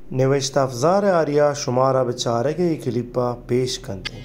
नविश्ता अफजार आरिया शुमारा बेचारे के क्लिपा पेश करते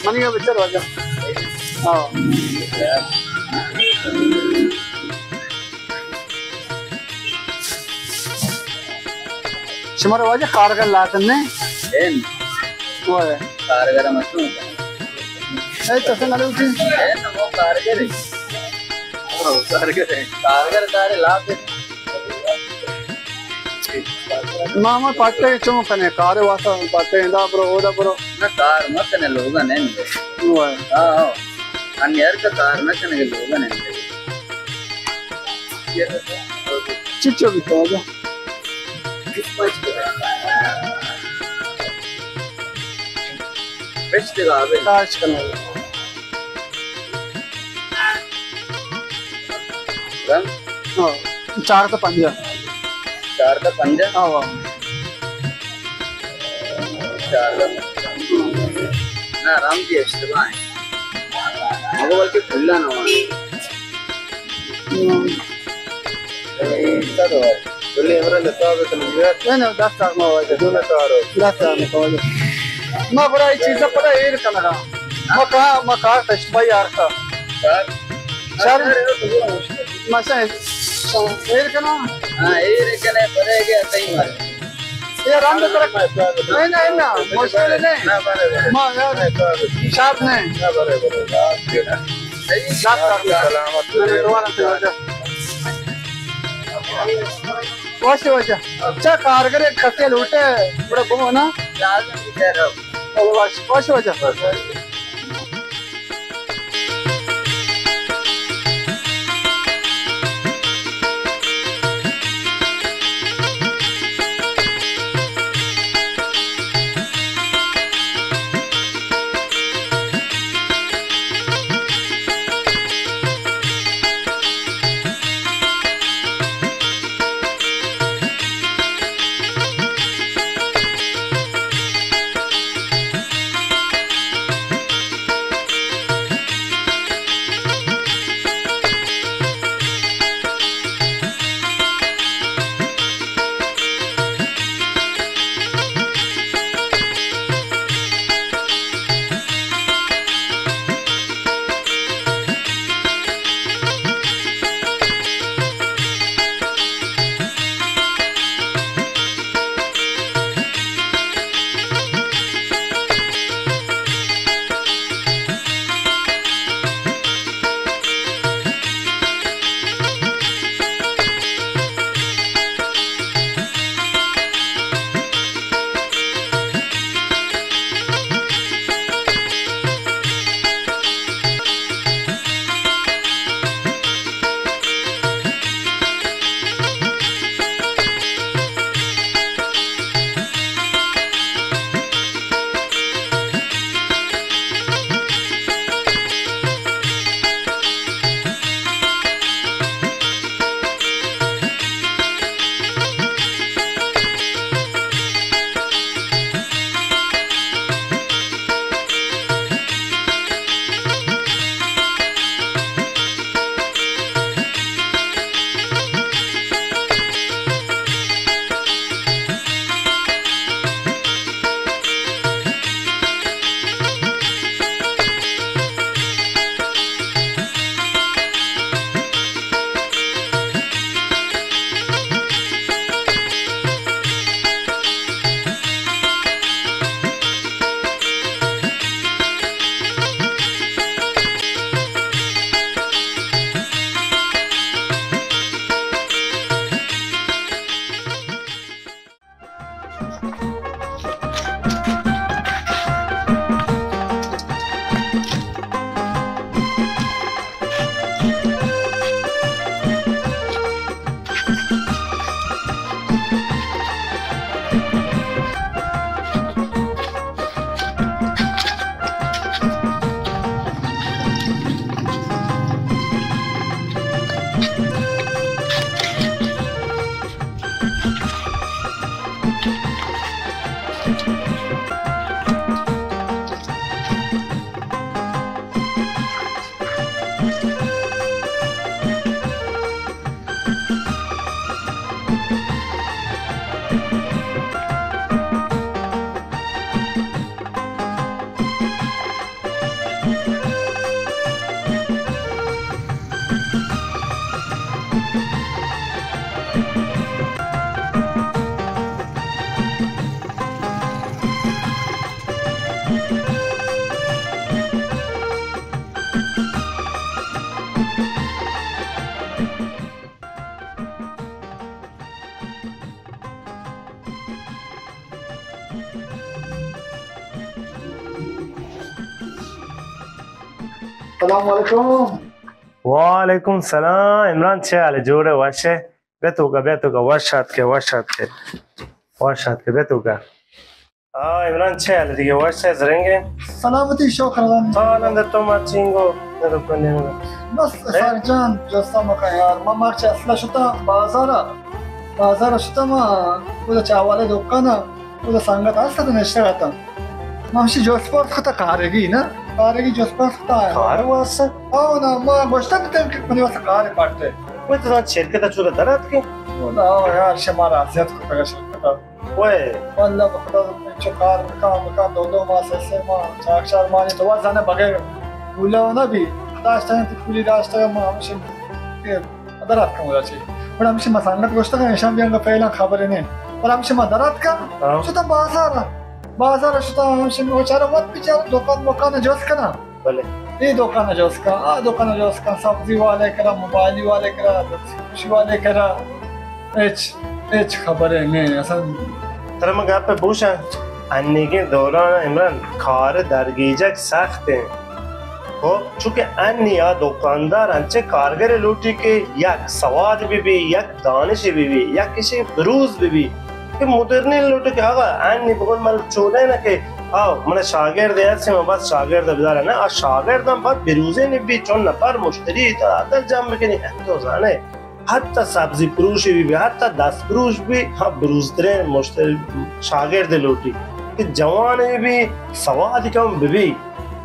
मनी का पिक्चर वाजा हाँ शुमार वाजा कारगर लातन ने वो है कारगर मत तो संग आलू थी वो कारगर तारे लाते मामा पाटे चुम कने कार वासा पाटे इंदा ब्रो ओदा ब्रो ना कार मत ने लोग ने वो है हां अन्यर का कार न कने लोग ने चिच्चो भी तो आजा बेस्ट जगह आवे काश करना रंग हां 4 का 5 4 का 5 हां वाह 4 ना राम जी इस्तेमाल है मगो बल्कि खुला ना todo dole ahora le estaba viendo bueno da está no va de una caro da está no va ma bura ये चीज पता है ये कलर ma का टेस्ट भाई यार का شهر مثلا ايه كنا ايه كان بره صحيح مال ये राम दे तरफ नहीं नहीं ना मुश्किल नहीं मां यार शार्प नहीं वैसे वैसे अच्छा कारगर एक खत्ते लूटे बड़ा बहु ना वैसे वैसे वालेकुम सलाम इमरान छे जोड़े वाशे बेतुका वाशात के बेतुका इमरान छे दिखे वाशे जरेंगे सलामती शukran नंदर तो माचिंगो नंदर कोनेंगो बस सरजान जस्ता मका यार ما मार्च असला شتا बाजार شتا ما ولا चावाले दुकाना ولا सांगत असत नष्टाता मावशी जोस्पोर्ट खता कारगी जोस्पोर्ट खता कार वासा ना ما गोष्टात ते म्हणजे वासा कार पाडते वय तुझा शेरकता चुरा दरात के ولا यार शमारा आसियात को तगा शकता वय والله بخدا چکار مکان دو ماه سه ماه چاکشار مانی تو واسه نه بگه ولا نبی داشتن پولی داشتن ما همیشه مدارات کم وجه ولی همیشه مسانگت گوشته که نشان بیانگا فعلا خبری نه ولی همیشه مدارات کم شده بازار شده همیشه بیچاره وقت بیچاره دکان جوز کنم بله ये दुकान है जो उसका दुकान है जो उसका सब्जी वाले करा मोबाइल वाले करा खुशी वाले करा एच खबर है नहीं ऐसा ترى ما قاعد بوشن انیگه دوران عمران کار درگیجک سخته خب چونکه انیا دکاندار انچه کارگر لوٹی که یک سواد بی یک دانش بی یک کسی بروز بی که مدرنی لوٹی که آقا انی بقول مال چوده نه که من شاگرد هستم بس شاگرد بداره نه شاگردم باید بروزه نبی چون نفر مشتری تا عدد جمع بکنی احتوزانه حتی سبزی فروشی بی حتی دست فروش بی بروزترین مشتری شاگرد لوٹی که جوانه بی سوادی کم بی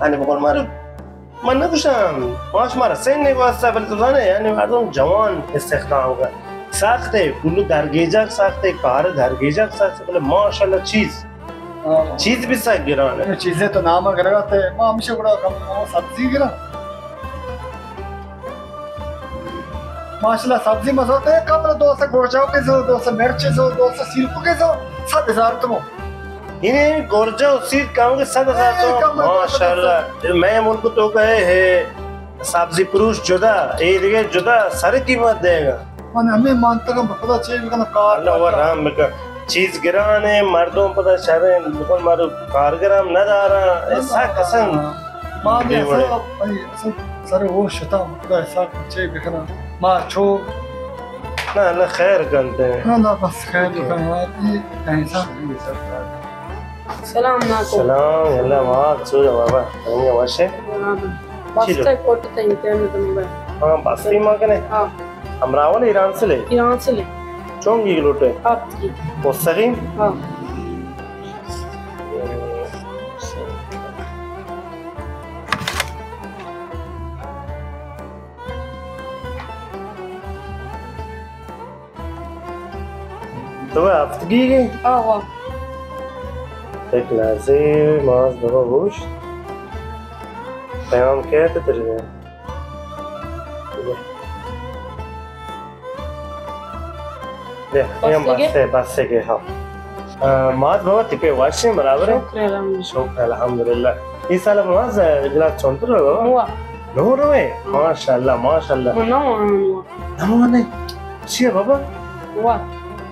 یعنی بقول من نگوشم ماش مرا سین نگوسته ولی تو زانه یعنی مردم جوان استخدام کرد سخته پولو درگیجک سخته کار درگیجک سخته ولی ماشاءالله چیز بھی سخت گران ہے چیزیں تو نام اگر آتے ماں ہمیشہ بڑا کم سبزی گرا ماشاءاللہ سبزی مزہ ہوتا ہے کم 200 گوشتاؤ کے زو 200 مرچ زو 200 سیرکو کے زو 7,000 تمو یعنی گورجا اسی کام کے 7,000 تو ماشاءاللہ میں ملک تو کہے ہے سبزی پروش جدا اے دیگه جدا سر قیمت دے گا من ہمیں مانتا ہوں خدا چاہیے کہ کار اللہ و رحم بکا چیز گران ہے مردوں پتہ شہریں بکل مارو کارگرام ندارا ایسا قسم ماں نے ایسا سر وہ شتا خدا ایسا چاہیے بکنا ماں چھو نا اللہ خیر کرتے ہیں نا بس خیر بکنا ایسا سلام علیکم سلام اللہ وعاد سوجا بابا تنگی واشے بستے کوٹ تین تین تمہیں ہاں بستی ماں کنے ہاں امراول ایران سے لے ایران سے لے چونگی لوٹے آپ کی مستقیم ہاں تو هفتگی گی؟ آقا یک لحظه ماز بابا گوشت پیام که تترده ده خیام بسته که ها ماز بابا تیپه واشی برابر ہے؟ شکر الحمد شکر الحمدلله این سال ماز گلاس چونتر رو بابا؟ ہوا نو روی؟ ماشاءالله ماشاءالله من نو نمونه چیه بابا؟ ہوا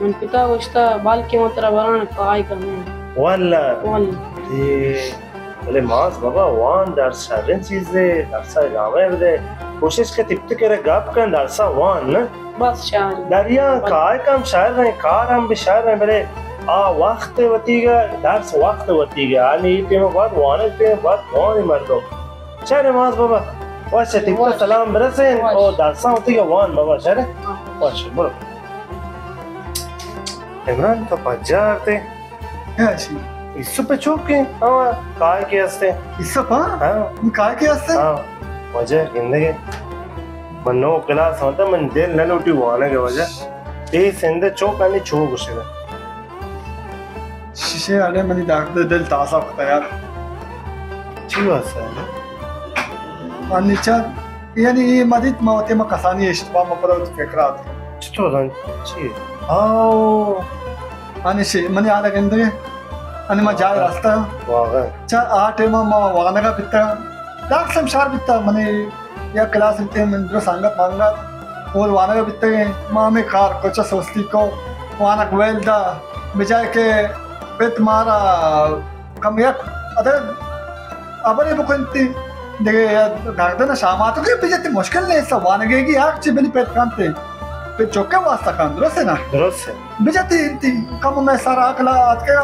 من پتا گوشتا بال کی مترا بران کائی کرنے والا والله ولی ماز بابا وان در شرین چیزه درسا ادامه بده کوشش که تیپ تکره گپ کن درسا وان نه بس شعر دریا کار کم شاید رہیں کار ہم بھی شاید رہیں بلے وقت وطی گا درس وقت وطی گا آلی ٹیم بعد وانے ٹیم بعد وانی مردوں چاہرے ماز بابا واشا تیپ تا سلام برسین او درسا ہوتی گا وان بابا چاہرے واشا برو عمران تو پجار تے ایسی इससे पे चुप के हाँ काय के हस्ते इससे पा हाँ काय के हस्ते हाँ वजह जिंदगी मन नो क्लास होता मन दिल न लूटी वाने के वजह ये सिंधे चौक आनी चौक उसे शीशे आने मनी दाखते दिल तासा होता यार चीज़ है अनिचा यानी ये मदीत मावते में कसानी इश्तबा मपरा फिक्रात चुटों चीज़ आओ अनिशे मनी आला गंदे अनि मा जाय रास्ता वाह चा आ टेम मा वानगा बित्ता दाख समशार बित्ता मने या क्लास बित्ते मन जो सांगत मांगत और वानगा बित्ते मा में कार कोच सोस्ती को वानक वेलदा बिजाय के पेट मारा कम या अदर अबरे बुकंती दे गार्डन शामात के बिजते मुश्किल नहीं सब वानगे की आग चे बली पेट कांते पे चौके वास्ता कान दुरुस्त है बिजते इंती कम में सारा अकला आज के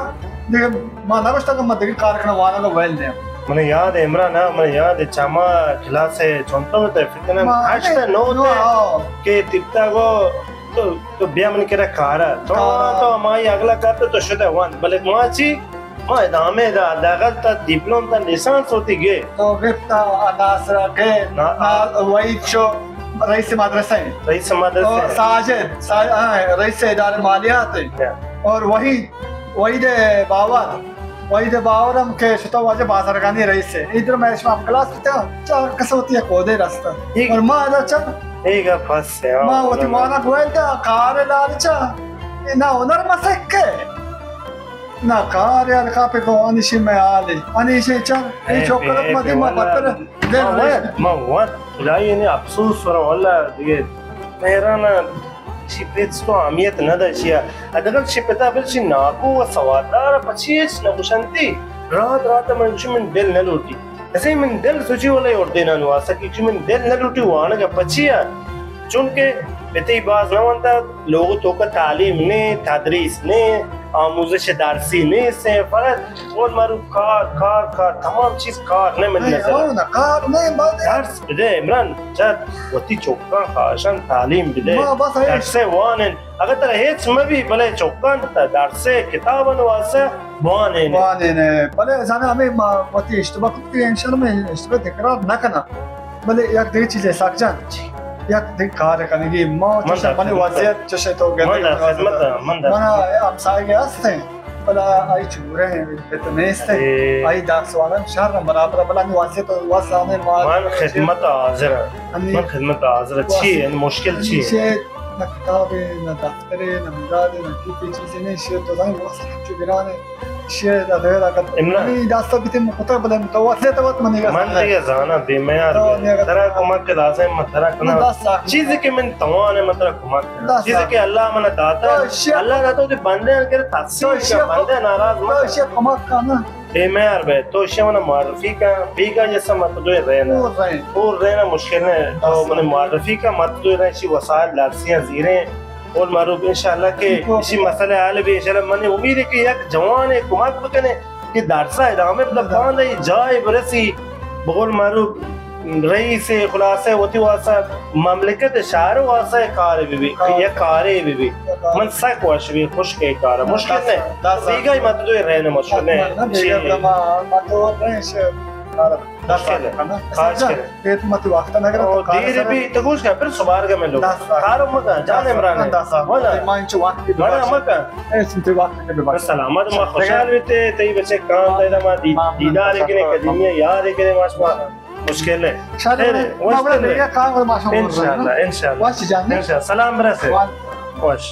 देख मां नगोष्टा का मत देखी कारखाना वाला का वेल दे मने याद है इमरान ना मने याद है चामा क्लास है चौंतो में तो फिर ना आज नो के तिप्ता को तो बिया मन केरा कारा तो माई अगला करते तो शुदा वन भले माची मां दामे दा दागल ता डिप्लोम ता लिसेंस होती गे तो गिफ्ता अनासरा के ना वही चो रईस मदरसा साजिद रईस इदारे मालियात और वही दे बाबा वही दे बावरम के शतो वाजे बाजारगानी रईस है इधर मैं इसमें क्लास करते हैं चार कसौती है कोदे रास्ता ठीक। और माँ इधर चल ಈಗ ಫಸ್ಟ್ माँ वो तिमाना गोयता कार लाल चा ना ओनर मसक्के ना कार यार कापे को अनिशी में आले अनिशी चल ये चोकलत मधी माँ बतर दे ले ما هو لا يعني افسوس ورا ولا دي مهرانا شي پېڅو اهمیت نه ده چې اگر شي پتا بل شي ناکو و سوادار پچیش نه وشنتي رات من چې من دل نه لوټي ऐसे من دل سوچي ولا اور دینا نو اسا چې من دل نه لوټي وانه کا پچیا چونکه بتي باز نه وانتا لوگو تو کا تعلیم نه تدریس نه آموزش درسی نه سے فقط اون مارو کار تمام چیز کار نه من نظر ना कार नहीं बात درس بده عمران جد وتی چوکان خواهشان تعلیم بده ما بس هیچ. درس وانن اگر تر هیچ مبی بله چوکان درس کتابن واسه وانن वाने ने भले जाने हमें वती इश्तबा की इंशाल्लाह में इश्तबा तकरार ना करना भले एक दे चीजें साकजान एक दे कार्य करने की माँ चशा बने वज़ीयत चशे तो गए من در خدمت من در मना हम साइगे हस्ते भला आई चूरे हैं इतने इसते आई दाग सवालन शहर बराबर भला नहीं वज़ीयत तो वसाने من خدمت حاضر أني- من خدمت حاضر چی یعنی مشکل چی شيء ना किताबें ना दफ्तरें ना मुरादें ना की चीजें नहीं شيء तो जाने वसा जो गिराने شيء ده غير أكتر إملا. أنا داستا بيتم مقطع بدل متوسط توت مني من دیگه زانا بیمار ترا کمک لازم ترا کنا چیزی که من توان مطلب کمک چیزی که الله من داتا الله داتا تو بنده کر تقسیم کا بنده ناراض तो مت شيء कमाल करना بیمار به تو شمن معرفی کا بیگا جیسا مت دو رہنا वो रहे اور رہنا مشکل ہے تو من معرفی کا مت دو رہنا شی وسائل لارسیاں زیریں اور معروف انشاءاللہ کہ اسی مسئلے حل بھی انشاءاللہ من امید ہے کہ یک جوان کمک بکنے کہ درسہ ادامه بده باندې جای برسی بقول معروف رئیس خلاصه وتی واسه مملکت شهر واسه کار بی یا کاری بی من سک واش بی خوش کے کار مشکل ہے دیگه مت دو رہنا مشکل ہے ما تو رहे شيء خاص کرے पेट मत वक्त ना करो और धीरे भी तगुश का फिर सुबार का मैं लोग कारो मत जान इमरान वला ما انت وقت बड़ा मका ايش انت وقت के سلامت ما خوشحال ہوتے تی بچے کام دیدا ما دیدار کے قدیمیہ یاد ہے کہ ماشاء مشکل ہے خير ما ولا كان ما شاء الله ان شاء الله واش جاني ان شاء الله سلام برسه وان خوش